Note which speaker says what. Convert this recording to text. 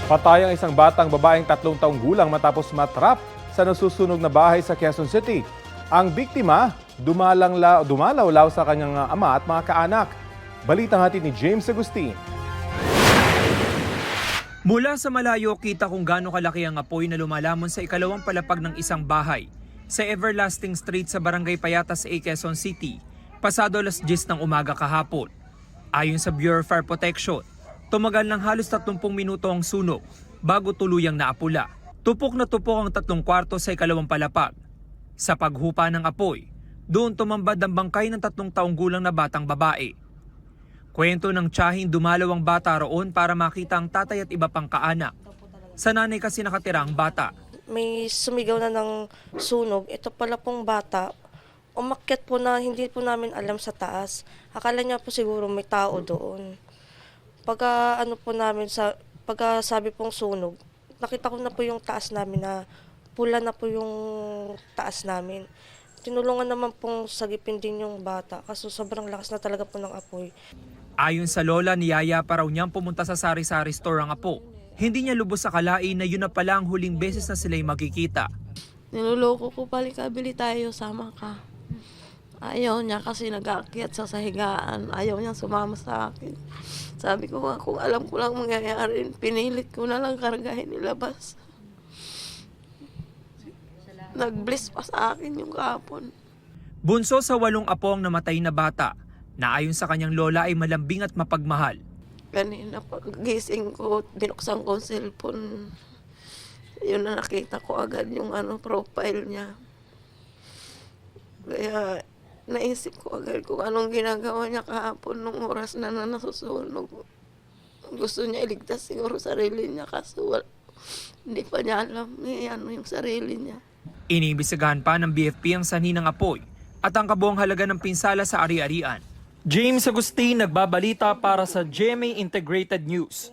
Speaker 1: Patay ang isang batang babaeng 3 taong gulang matapos matrap sa nasusunog na bahay sa Quezon City. Ang biktima, dumalaw sa kanyang ama at mga kaanak. Balitang hatid ni James Agustin.
Speaker 2: Mula sa malayo, kita kung gaano kalaki ang apoy na lumalamon sa ikalawang palapag ng isang bahay sa Everlasting Street sa Barangay Payatas, Quezon City, pasado alas 10 ng umaga kahapon. Ayon sa Bureau of Fire Protection, tumagal ng halos 30 minuto ang sunog bago tuluyang naapula. Tupok na tupok ang 3 kwarto sa ikalawang palapag. Sa paghupa ng apoy, doon tumambad ang bangkay ng 3 taong gulang na batang babae. Kwento ng tiyahing dumalaw ang bata roon para makita ang tatay at iba pang kaanak. Sa nanay kasi nakatira ang bata.
Speaker 3: May sumigaw na ng sunog. Ito pala pong bata, umakyat po na hindi po namin alam sa taas. Akala niya po siguro may tao doon. Pagka sabi pong sunog, nakita ko na po yung taas namin na pula na po yung taas namin. Tinulungan naman pong sagipin din yung bata kasi sobrang lakas na talaga po ng apoy.
Speaker 2: Ayon sa lola, niyaya pa raw niyang pumunta sa sari-sari store ang apo. Hindi niya lubos sa kalain na yun na pala ang huling beses na sila'y magkikita.
Speaker 4: Niloloko ko, balik-abili tayo, sama ka. Ayaw niya kasi nag-aakyat sa higaan. Ayaw niya sumama sa akin. Sabi ko nga, kung alam ko lang mangyayari, pinilit ko na lang kargahin nilabas. Nag-bliss pa sa akin yung kahapon.
Speaker 2: Bunso sa 8 apo ang namatay na bata, na ayon sa kanyang lola ay malambing at mapagmahal.
Speaker 4: Kanina pag-gising ko, binuksan ko ang cellphone. Yun na nakita ko agad yung profile niya. Kaya naisip ko agad kung anong ginagawa niya kahapon nung oras na nasusunog. Gusto niya iligtas siguro sarili niya kasi hindi pa niya alam yung sarili niya.
Speaker 2: Iniimbestigahan pa ng BFP ang sanhi ng apoy at ang kabuang halaga ng pinsala sa ari-arian.
Speaker 5: James Agustin nagbabalita para sa GMA Integrated News.